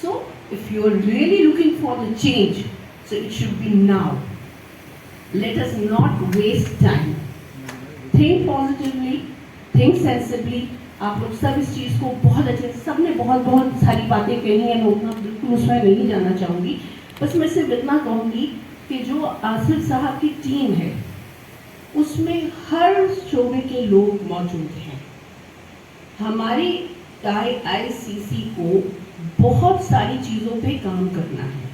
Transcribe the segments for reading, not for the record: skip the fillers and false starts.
So, if you are really looking for the change, so it should be now. Let us not waste time. Think positively, think sensibly, آپ لوگ سب اس چیز کو بہت اچھے، سب نے بہت بہت ساری باتیں کہی ہیں، میں اتنا بالکل اس میں نہیں جانا چاہوں گی. بس میں صرف اتنا کہوں گی کہ جو آصف صاحب کی ٹیم ہے اس میں ہر شعبے کے لوگ موجود ہیں. ہماری IICC کو بہت ساری چیزوں پہ کام کرنا ہے،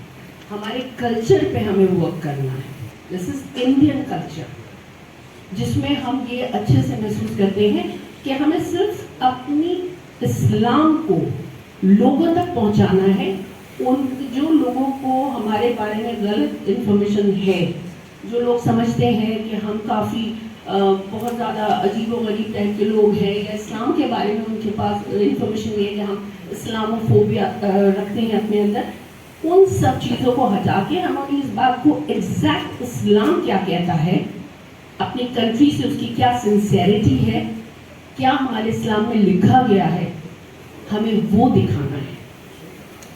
ہمارے کلچر پہ ہمیں ورک کرنا ہے. دس از انڈین کلچر، جس میں ہم یہ اچھے سے محسوس کرتے ہیں کہ ہمیں صرف اپنی اسلام کو لوگوں تک پہنچانا ہے. ان جو لوگوں کو ہمارے بارے میں غلط انفارمیشن ہے، جو لوگ سمجھتے ہیں کہ ہم کافی بہت زیادہ عجیب و غریب ٹائپ کے لوگ ہیں، یا اسلام کے بارے میں ان کے پاس انفارمیشن یہ ہے کہ ہم اسلاموفوبیا رکھتے ہیں اپنے اندر، ان سب چیزوں کو ہٹا کے ہماری اس بات کو ایگزیکٹ اسلام کیا کہتا ہے، اپنی کنٹری سے اس کی کیا سنسیئرٹی ہے، کیا ہمارے اسلام میں لکھا گیا ہے، ہمیں وہ دکھانا ہے.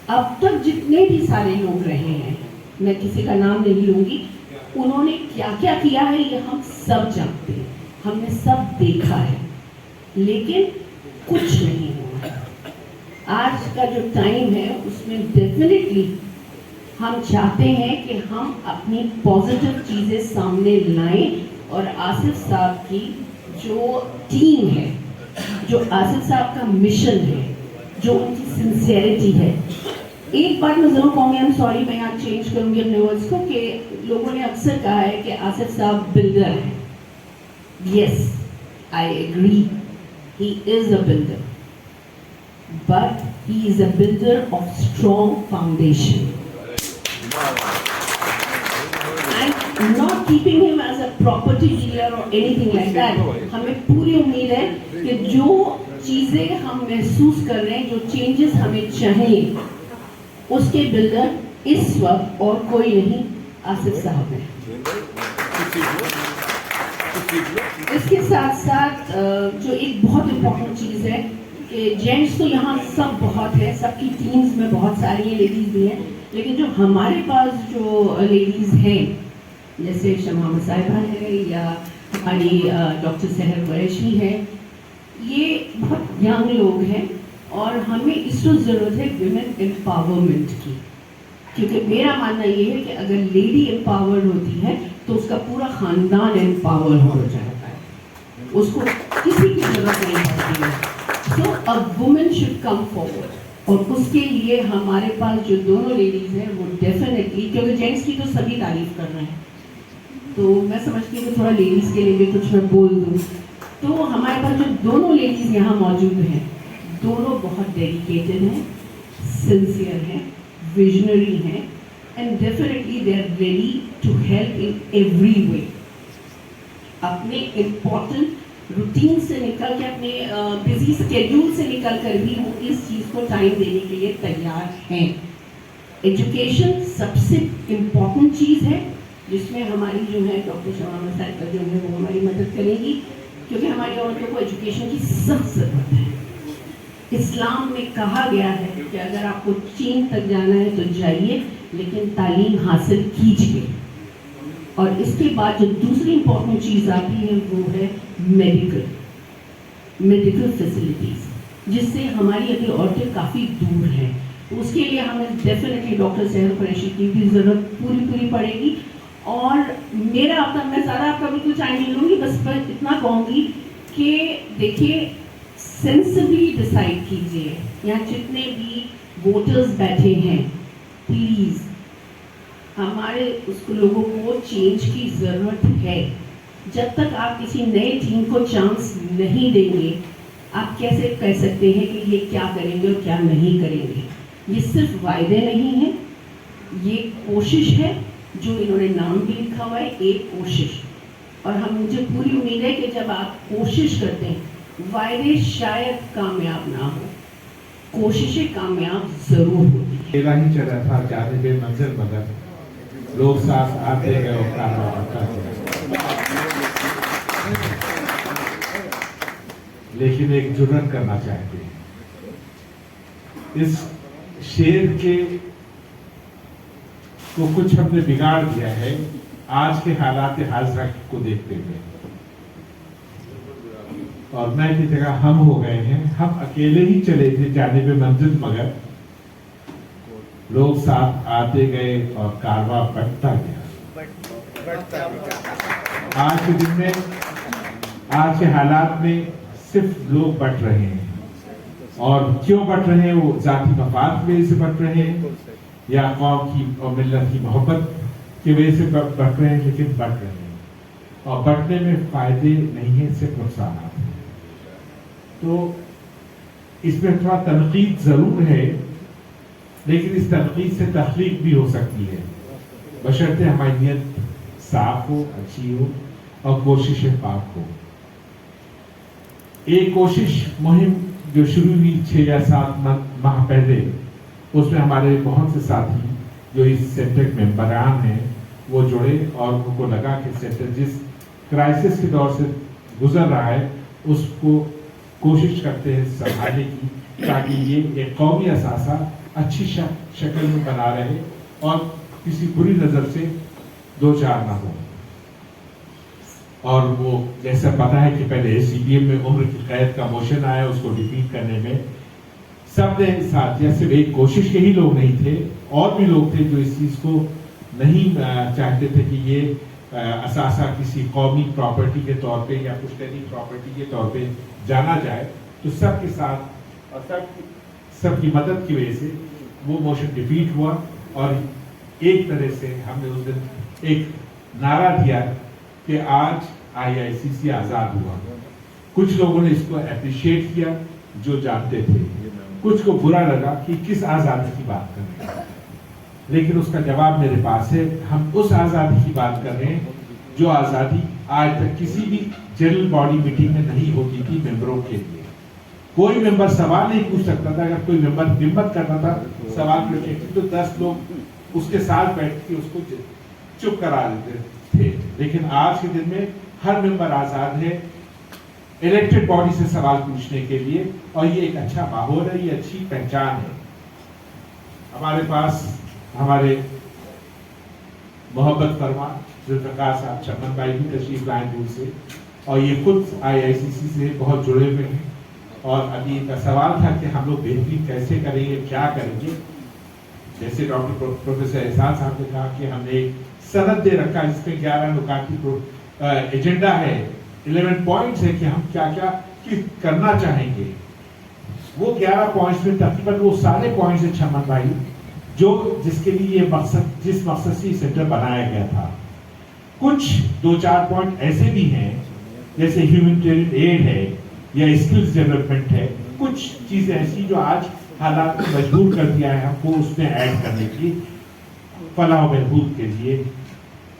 اب تک جتنے بھی سارے لوگ رہے ہیں، میں کسی کا نام نہیں لوں گی، انہوں نے کیا کیا کیا ہے یہ ہم سب جانتے ہیں، ہم نے سب دیکھا ہے، لیکن کچھ نہیں ہوا ہے. آج کا جو ٹائم ہے اس میں ڈیفینیٹلی ہم چاہتے ہیں کہ ہم اپنی پازیٹیو چیزیں سامنے لائیں، اور آصف صاحب کی جو ٹیم ہے، جو آصف صاحب کا مشن ہے، جو ان کی سنسیئرٹی ہے. ایک بات میں ضرور کہوں گی، I'm sorry میں یہاں چینج کروں گی اپنے ورڈس کو، کہ لوگوں نے اکثر کہا ہے کہ آصف صاحب بلڈر ہیں. Yes, I agree, he is a builder, but he is a builder of strong foundation. I'm not keeping him as a property dealer or anything like that. ہمیں پوری امید ہے کہ جو چیزیں ہم محسوس کر رہے ہیں، جو چینجز ہمیں چاہیے، اس کے بلڈر اس وقت اور کوئی نہیں، آصف صاحب ہیں. اس کے ساتھ ساتھ جو ایک بہت امپورٹنٹ چیز ہے کہ جینٹس تو یہاں سب بہت ہے، سب کی ٹیمز میں بہت ساری ہیں، لیڈیز بھی ہیں، لیکن جو ہمارے پاس جو لیڈیز ہیں، جیسے شمع صاحبہ ہے یا ہماری ڈاکٹر سحر قریشی ہے، یہ بہت ینگ لوگ ہیں، اور ہمیں اس وقت ضرورت ہے ویمن امپاورمنٹ کی. کیونکہ میرا ماننا یہ ہے کہ اگر لیڈی امپاورڈ ہوتی ہے تو اس کا پورا خاندان امپاور ہو جاتا ہے، اس کو کسی کی ضرورت نہیں پڑتی ہے. So a woman should come forward, اور اس کے لیے ہمارے پاس جو دونوں لیڈیز ہیں وہ ڈیفینیٹلی، کیونکہ جینٹس کی تو سبھی تعریف کر رہے ہیں، تو میں سمجھتی ہوں کہ تھوڑا لیڈیز کے لیے بھی کچھ میں بول دوں. تو ہمارے پاس جو دونوں لیڈیز یہاں موجود ہیں، دونوں بہت ڈیڈیکیٹڈ ہیں، سنسیئر ہیں، ویژنری ہیں، and definitely they are ready to help in every way. اپنے امپورٹنٹ روٹین سے نکل کے، اپنے بزی اسکیڈول سے نکل کر بھی وہ اس چیز کو ٹائم دینے کے لیے تیار ہیں. ایجوکیشن سب سے امپورٹنٹ چیز ہے، جس میں ہماری جو ہے ڈاکٹر شمع صاحبہ جو ہے وہ ہماری مدد کرے گی، کیونکہ ہماری عورتوں کو ایجوکیشن کی سخت ضرورت ہے. اسلام میں کہا گیا ہے کہ اگر آپ کو چین تک جانا ہے تو جائیے، لیکن تعلیم حاصل کیجیے. اور اس کے بعد جو دوسری امپورٹنٹ چیز آتی ہے وہ ہے میڈیکل فیسلٹیز، جس سے ہماری ابھی عورتیں کافی دور ہیں. اس کے لیے ہمیں ڈیفینیٹلی ڈاکٹر سحر قریشی کی بھی ضرورت پوری پڑے گی. اور میرا آپ کا، میں زیادہ آپ کا بالکل ٹائم نہیں لوں گی، بس اتنا کہوں گی کہ دیکھیے سینسبلی ڈیسائیڈ کیجیے. یہاں جتنے بھی ووٹرز بیٹھے ہیں، پلیز ہمارے اس لوگوں کو چینج کی ضرورت ہے. جب تک آپ کسی نئے ٹیم کو چانس نہیں دیں گے، آپ کیسے کہہ سکتے ہیں کہ یہ کیا کریں گے اور کیا نہیں کریں گے؟ یہ صرف وعدے نہیں ہیں، یہ کوشش ہے. جو انہوں نے نام بھی لکھا ہوا ہے، ایک کوشش. اور مجھے پوری امید ہے کہ جب آپ کوشش کرتے ہیں، وعدے شاید کامیاب نہ ہو، کوششیں کامیاب ضرور ہوتی ہیں. اکیلا ہی چلا تھا جانب منزل مگر لوگ ساتھ آتے گئے اور کام آتا ہے. لیکن ایک جرات کرنا چاہتے ہیں. اس شیر کے کو کچھ ہم نے بگاڑ دیا ہے آج کے حالات حاضرہ کو دیکھتے ہوئے. اور میں کی جگہ ہم ہو گئے ہیں. ہم اکیلے ہی چلے تھے جانب منزل مگر لوگ ساتھ آتے گئے اور کارواں بڑھتا گیا. آج کے دن میں آج کے حالات میں صرف لوگ بٹ رہے ہیں. اور کیوں بٹ رہے ہیں؟ وہ ذاتی مفاد کی وجہ سے بٹ رہے ہیں یا قوم کی اور ملت کی محبت کی وجہ سے بٹ رہے ہیں، لیکن بٹ رہے ہیں. اور بٹنے میں فائدے نہیں ہیں، صرف نقصانات ہیں. تو اس میں تھوڑا تنقید ضرور ہے، لیکن اس تنقید سے تخلیق بھی ہو سکتی ہے، بشرطے ہماری نیت صاف ہو، اچھی ہو اور کوشش پاک ہو. ایک کوشش مہم جو شروع ہوئی 6 یا 7 ماہ پہلے، اس میں ہمارے بہت سے ساتھی جو اس سینٹر کے ممبران ہیں وہ جڑے اور ان کو لگا کہ سینٹر جس کرائسس کے دور سے گزر رہا ہے اس کو کوشش کرتے ہیں سنبھالنے کی، تاکہ یہ ایک قومی اثاثہ اچھی شکل میں بنا رہے اور کسی بری نظر سے دو چار نہ ہو. اور وہ جیسا پتا ہے کہ پہلے CBM میں عمر کی قید کا موشن آیا، اس کو ڈیفیٹ کرنے میں سب نے ساتھ دیا. صرف ایک کوشش کے ہی لوگ نہیں تھے، اور بھی لوگ تھے جو اس چیز کو نہیں چاہتے تھے کہ یہ اثاثہ کسی قومی پراپرٹی کے طور پہ یا پشتینی پراپرٹی کے طور پہ جانا جائے. تو سب کے ساتھ اور سب کی مدد کی وجہ سے وہ موشن ڈیفیٹ ہوا. اور ایک طرح سے ہم نے اس دن ایک نعرہ دیا کہ آج IICC آزاد ہوا. کچھ لوگوں نے اس کو اپریشیٹ کیا جو جانتے تھے، کچھ کو برا لگا کہ کس آزادی کی بات کر رہے ہیں، لیکن اس کا جواب میرے پاس ہے. ہم اس آزادی کی بات کر رہے ہیں جو آزادی آج تک کسی بھی جنرل باڈی میٹنگ میں نہیں ہوتی تھی ممبروں کے لیے. کوئی ممبر سوال نہیں پوچھ سکتا تھا. اگر کوئی ممبر ہمت کرتا تھا سوال پوچھنے کی تو 10 لوگ اس کے ساتھ بیٹھ کے اس کو چپ کرا دیتے تھے. لیکن آج کے دن میں ہر ممبر آزاد ہے الیکٹڈ باڈی سے سوال پوچھنے کے لیے، اور یہ ایک اچھا ماحول ہے، یہ اچھی پہچان ہے. ہمارے پاس ہمارے محبت فرما ذوالفقار صاحب چمن بھائی بھی تشریف لائے دور سے، اور یہ خود IICC سے بہت جڑے ہوئے ہیں. اور ابھی کا سوال تھا کہ ہم لوگ بہتری کیسے کریں گے، کیا کریں گے. جیسے ڈاکٹر پروفیسر احسان صاحب نے کہا کہ ہم نے ایک سند دے رکھا جس میں 11 نکاتی ایجنڈا ہے، 11 پوائنٹس ہے کہ ہم کیا کیا کرنا چاہیں گے. وہ 11 پوائنٹس میں تقریباً وہ سارے پوائنٹس ہیں چمن بھائی جو جس کے لیے یہ مقصد جس مقصد سے سینٹر بنایا گیا تھا. کچھ 2-4 پوائنٹ ایسے بھی ہیں جیسے ہیومینٹیرین ایڈ ہے یا اسکلز ڈیولپمنٹ ہے. کچھ چیزیں ایسی جو آج حالات کو مجبور کر دیا ہے ہم کو اس میں ایڈ کرنے کی، فلاح و بہبود کے لیے،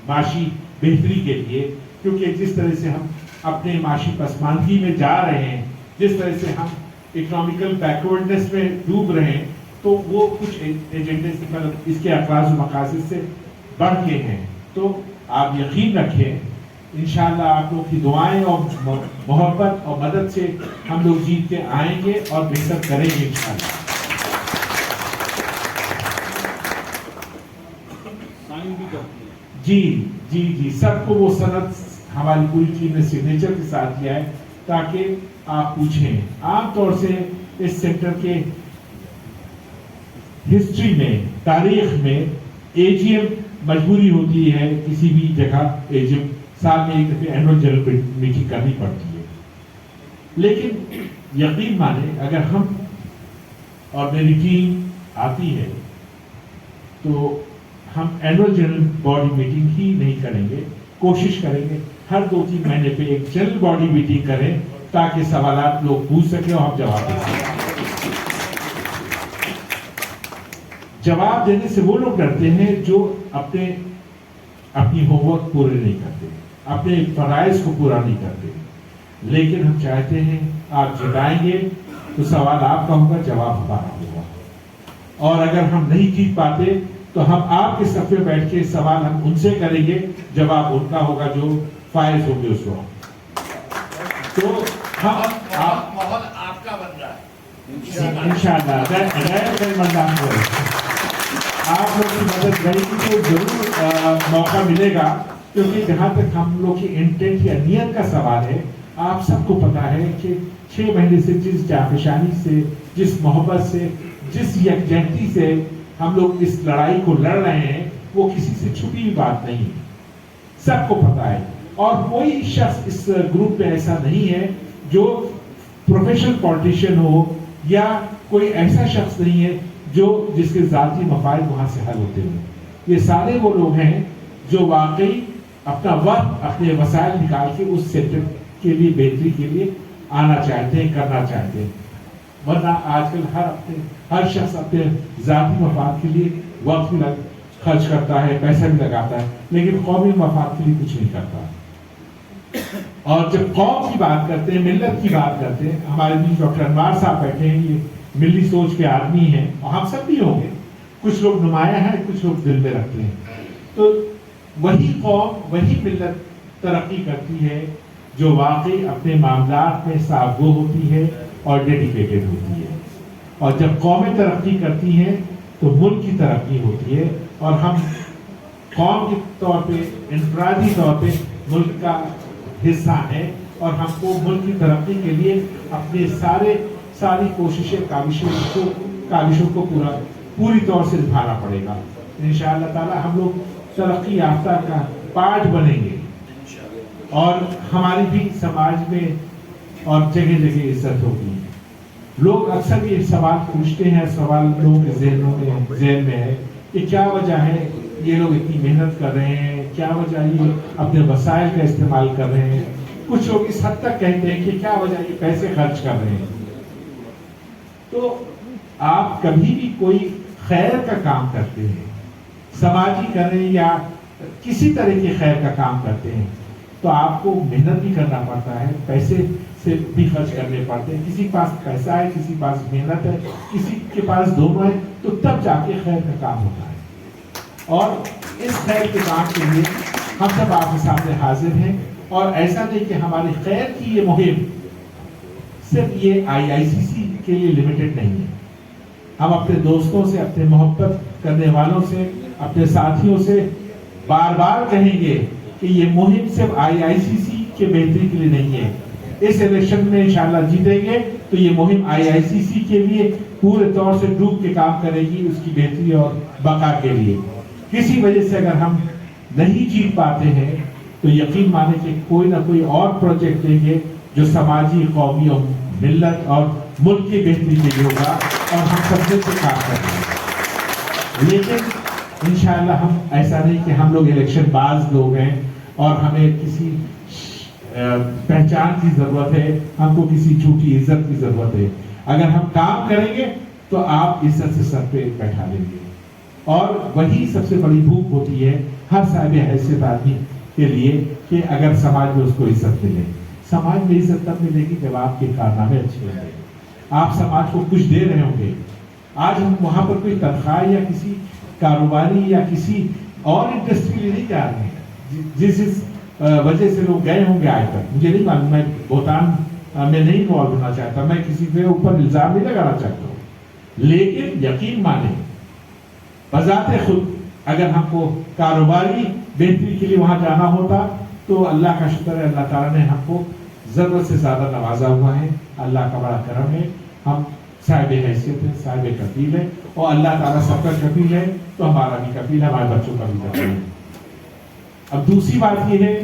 معاشی بہتری کے لیے. کیونکہ جس طرح سے ہم اپنے معاشی پسماندگی میں جا رہے ہیں، جس طرح سے ہم اکنامیکل بیکورڈنس میں ڈوب رہے ہیں، تو وہ کچھ ایجنڈے سے اس کے اقراض و مقاصد سے بڑھ کے ہیں. تو آپ یقین رکھیں انشاءاللہ آپ لوگ کی دعائیں اور محبت اور مدد سے ہم لوگ جیت کے آئیں گے اور بہتر کریں گے انشاءاللہ. جی سب کو وہ سند ہماری پوری ٹیم نے سگنیچر کے ساتھ دیا ہے تاکہ آپ پوچھیں. عام طور سے اس سینٹر کے ہسٹری میں، تاریخ میں AGM مجبوری ہوتی ہے کسی بھی جگہ AGM سال میں ایک دفعہ اینول جنرل میٹنگ کرنی پڑتی ہے. لیکن یقین مانیں اگر ہم اور میری ٹیم آتی ہے تو ہم اینول جنرل باڈی میٹنگ ہی نہیں کریں گے، کوشش کریں گے ہر 2-3 مہینے پہ ایک جنرل باڈی میٹنگ کریں تاکہ سوالات لوگ پوچھ سکیں اور ہم جواب دے سکیں. جواب دینے سے وہ لوگ ڈرتے ہیں جو اپنی ہوم ورک پورے نہیں کرتے، اپنے فرائض کو پورا نہیں کرتے. لیکن ہم چاہتے ہیں آپ جتائیں گے تو سوال آپ کا ہوگا، جواب ہمارا ہوگا. اور اگر ہم نہیں جیت پاتے تو ہم آپ کے صف میں بیٹھ کے سوال ہم ان سے کریں گے، جواب ان کا ہوگا جو فائز ہوں گے اس وقت. تو ہم ماحول آپ کا بن رہا ہے انشاءاللہ. آپ لوگ کی مدد کریں گی تو ضرور موقع ملے گا، کیونکہ جہاں تک ہم لوگ کی انٹینٹ یا نیت کا سوال ہے آپ سب کو پتا ہے کہ 6 مہینے سے جس جافشانی سے، جس محبت سے، جس یکجہتی سے ہم لوگ اس لڑائی کو لڑ رہے ہیں، وہ کسی سے چھپی ہوئی بات نہیں ہے، سب کو پتا ہے. اور کوئی شخص اس گروپ میں ایسا نہیں ہے جو پروفیشنل پولیٹیشین ہو، یا کوئی ایسا شخص نہیں ہے جس کے ذاتی مفاد وہاں سے حل ہوتے ہیں. یہ سارے وہ لوگ ہیں جو واقعی اپنا وقت، اپنے وسائل نکال کے اس سیکٹر کے لیے، بہتری کے لیے آنا چاہتے ہیں، کرنا چاہتے ہیں. ورنہ آج کل ہر شخص اپنے ذاتی مفاد کے لیے وقت بھی خرچ کرتا ہے، پیسہ بھی لگاتا ہے، لیکن قومی مفاد کے لیے کچھ نہیں کرتا. اور جب قوم کی بات کرتے ہیں، ملت کی بات کرتے ہیں، ہمارے بیچ ڈاکٹر انوار صاحب بیٹھے ہیں، یہ ملی سوچ کے آدمی ہیں، اور ہم سب بھی ہوں گے. کچھ لوگ نمایاں ہیں، کچھ لوگ دل میں رکھتے ہیں. تو وہی قوم، وہی ملت ترقی کرتی ہے جو واقعی اپنے معاملات میں صاف گو ہوتی ہے اور ڈیڈیکیٹڈ ہوتی ہے. اور جب قومیں ترقی کرتی ہیں تو ملک کی ترقی ہوتی ہے. اور ہم قوم کے طور پہ، انفرادی طور پہ ملک کا حصہ ہیں، اور ہم کو ملک کی ترقی کے لیے اپنے ساری کوششیں، کاوشوں کو پوری طور سے نبھانا پڑے گا. انشاءاللہ تعالی ہم لوگ ترقی یافتہ کا پارٹ بنیں گے، اور ہماری بھی سماج میں اور جگہ جگہ عزت ہوگی. لوگ اکثر یہ سوال پوچھتے ہیں، سوال لوگوں کے ذہن میں ہے کہ کیا وجہ ہے یہ لوگ اتنی محنت کر رہے ہیں، کیا وجہ یہ اپنے وسائل کا استعمال کر رہے ہیں. کچھ لوگ اس حد تک کہتے ہیں کہ کیا وجہ یہ پیسے خرچ کر رہے ہیں. تو آپ کبھی بھی کوئی خیر کا کام کرتے ہیں، سماجی کریں یا کسی طرح کے خیر کا کام کرتے ہیں، تو آپ کو محنت بھی کرنا پڑتا ہے، پیسے سے بھی خرچ کرنے پڑتے ہیں. کسی کے پاس پیسہ ہے، کسی کے پاس محنت ہے، کسی کے پاس دونوں ہے، تو تب جا کے خیر کا کام ہوتا ہے. اور اس خیر کے کام کے لیے ہم سب آپ کے سامنے حاضر ہیں. اور ایسا نہیں کہ ہماری خیر کی یہ مہم صرف یہ IICC کے لیے لمیٹڈ نہیں ہے. ہم اپنے دوستوں سے، اپنے محبت کرنے والوں سے، اپنے ساتھیوں سے بار بار کہیں گے کہ یہ مہم صرف IICC کے بہتری کے لیے نہیں ہے. اس الیکشن میں انشاءاللہ جیتیں گے تو یہ مہم IICC کے لیے پورے طور سے ڈوب کے کام کرے گی، اس کی بہتری اور بقا کے لیے. کسی وجہ سے اگر ہم نہیں جیت پاتے ہیں تو یقین مانے کہ کوئی نہ کوئی اور پروجیکٹ لیں گے جو سماجی، قومی اور ملت اور ملک کی بہتری کے لیے ہوگا، اور ہم سب سے کام کریں گے. لیکن انشاءاللہ ہم ایسا نہیں کہ ہم لوگ الیکشن باز لوگ ہیں اور ہمیں کسی پہچان کی ضرورت ہے، ہم کو کسی جھوٹی عزت کی ضرورت ہے. اگر ہم کام کریں گے تو آپ عزت سے سر پہ بیٹھا لیں گے. اور وہی سب سے بڑی بھوک ہوتی ہے ہر صاحب حیثیت آدمی کے لیے کہ اگر سماج میں اس کو عزت ملے. سماج میں عزت تب ملے گی جب آپ کے کارنامے اچھے ہوں گے، آپ سماج کو کچھ دے رہے ہوں گے. آج ہم وہاں پر کوئی تنخواہ یا کسی کاروباری یا کسی اور انڈسٹری کے لیے نہیں جا رہے ہیں جس وجہ سے لوگ گئے ہوں گے. آج تک مجھے نہیں معلوم، میں بہتان میں نہیں انوالو ہونا چاہتا، میں کسی کے اوپر الزام نہیں لگانا چاہتا ہوں. لیکن یقین مانیں بذات خود اگر ہم کو کاروباری بہتری کے لیے وہاں جانا ہوتا تو اللہ کا شکر ہے، اللہ تعالیٰ نے ہم کو ضرورت سے زیادہ نوازا ہوا ہے. اللہ کا بڑا کرم ہے. ہم صاحب حیثیت ہے، صاحب کفیل ہے، اور اللہ تعالیٰ سب کا کفیل ہے تو ہمارا بھی کفیل ہے، ہمارے بچوں کا بھی کفیل ہے. اب دوسری بات یہ ہے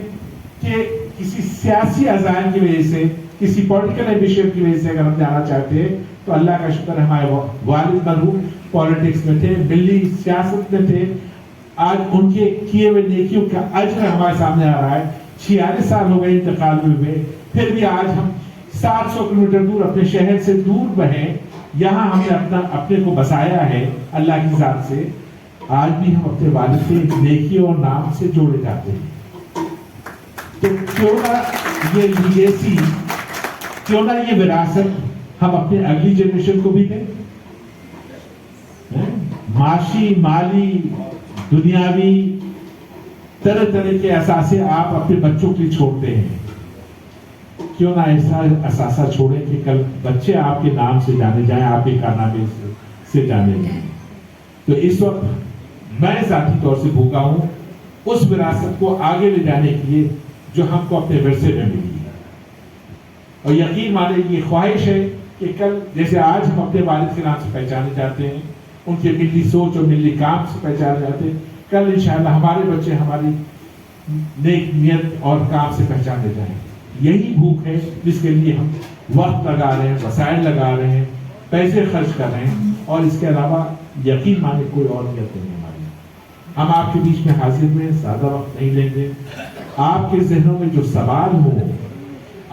کہ کسی سیاسی عزائم کی وجہ سے، کسی پولیٹیکل ایمبیشن کی وجہ سے اگر ہم جانا چاہتے ہیں تو اللہ کا شکر ہے ہمارے والد مرحوم پالیٹکس میں تھے، ملی سیاست میں تھے. آج ان کے کیے ہوئے نیکیوں کا اجر ہمارے سامنے آ رہا ہے. 46 سال ہو گئے انتقال ہوئے، پھر بھی آج ہم 700 کلومیٹر دور اپنے شہر سے دور بہیں، یہاں ہم نے اپنے کو بسایا ہے اللہ کی ذات سے. آج بھی ہم اپنے والد سے نیکی اور نام سے جوڑے جاتے ہیں. تو کیوں نہ یہ لیگیسی، کیوں نہ یہ وراثت ہم اپنے اگلی جنریشن کو بھی دیں. معاشی، مالی، دنیاوی طرح طرح کے اثاثے آپ اپنے بچوں کے لیے چھوڑتے ہیں. کیوں نہ ایسا اثاثہ چھوڑیں کہ کل بچے آپ کے نام سے جانے جائیں، آپ کے کارنامے سے جانے جائیں. تو اس وقت میں ذاتی طور سے بھوکا ہوں اس وراثت کو آگے لے جانے کے لیے جو ہم کو اپنے ورثے میں ملی ہے. اور یقین مانے یہ خواہش ہے کہ کل جیسے آج ہم اپنے والد کے نام سے پہچانے جاتے ہیں، ان کے ملی سوچ اور ملی کام سے پہچانے جاتے ہیں، کل انشاءاللہ ہمارے بچے ہماری نیک نیت اور کام سے پہچانے جائیں. یہی بھوک ہے جس کے لیے ہم وقت لگا رہے ہیں، وسائل لگا رہے ہیں، پیسے خرچ کر رہے ہیں، اور اس کے علاوہ یقین مانے کوئی اور نیت نہیں ہماری. ہم آپ کے بیچ میں حاضر ہوئے، زیادہ وقت نہیں لیں گے. آپ کے ذہنوں میں جو سوال ہوں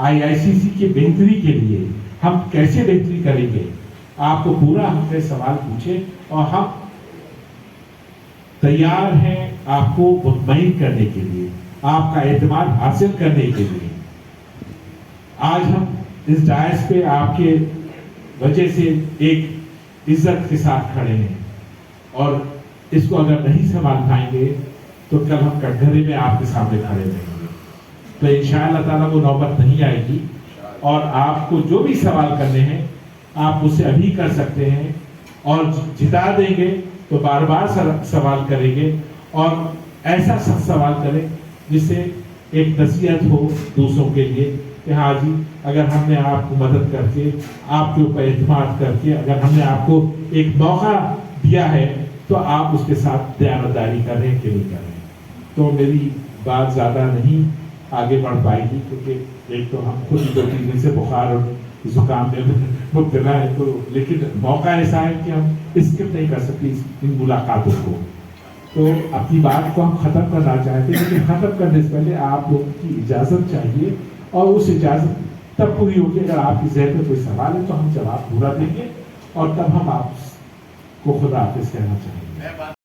IICC کی بہتری کے لیے ہم کیسے بہتری کریں گے، آپ کو پورا ہم سے سوال پوچھے، اور ہم تیار ہیں آپ کو مطمئن کرنے کے لیے، آپ کا اعتماد حاصل کرنے کے لیے. آج ہم اس ڈائس پہ آپ کے وجہ سے ایک عزت کے ساتھ کھڑے ہیں، اور اس کو اگر نہیں سنبھال پائیں گے تو کل ہم کٹگرے میں آپ کے سامنے کھڑے رہیں گے. تو انشاءاللہ تعالیٰ وہ نوبت نہیں آئے گی، اور آپ کو جو بھی سوال کرنے ہیں آپ اس سے ابھی کر سکتے ہیں، اور جتا دیں گے تو بار بار سوال کریں گے، اور ایسا سخت سوال کریں جس سے ایک نصیحت ہو دوسروں کے لیے کہ ہاں جی، اگر ہم نے آپ کو مدد کر کے، آپ کے اوپر اعتماد کر کے، اگر ہم نے آپ کو ایک موقع دیا ہے تو آپ اس کے ساتھ دیانتداری کر رہے ہیں کہ نہیں کر رہے ہیں. تو میری بات زیادہ نہیں آگے بڑھ پائے گی، کیونکہ ایک تو ہم خود 2-3 دن سے بخار اور زکام میں مبتلا ہے، تو لیکن موقع ایسا ہے کہ ہم اسکپ نہیں کر سکتے ان ملاقاتوں کو. تو اپنی بات کو ہم ختم کرنا چاہتے ہیں، لیکن ختم کرنے سے پہلے آپ لوگوں کی اجازت چاہیے، اور اس اجازت تب پوری ہوگی اگر آپ کی ذہن میں کوئی سوال ہے تو ہم جواب پورا دیں گے، اور تب ہم آپ کو خدا حافظ کہنا چاہیں گے.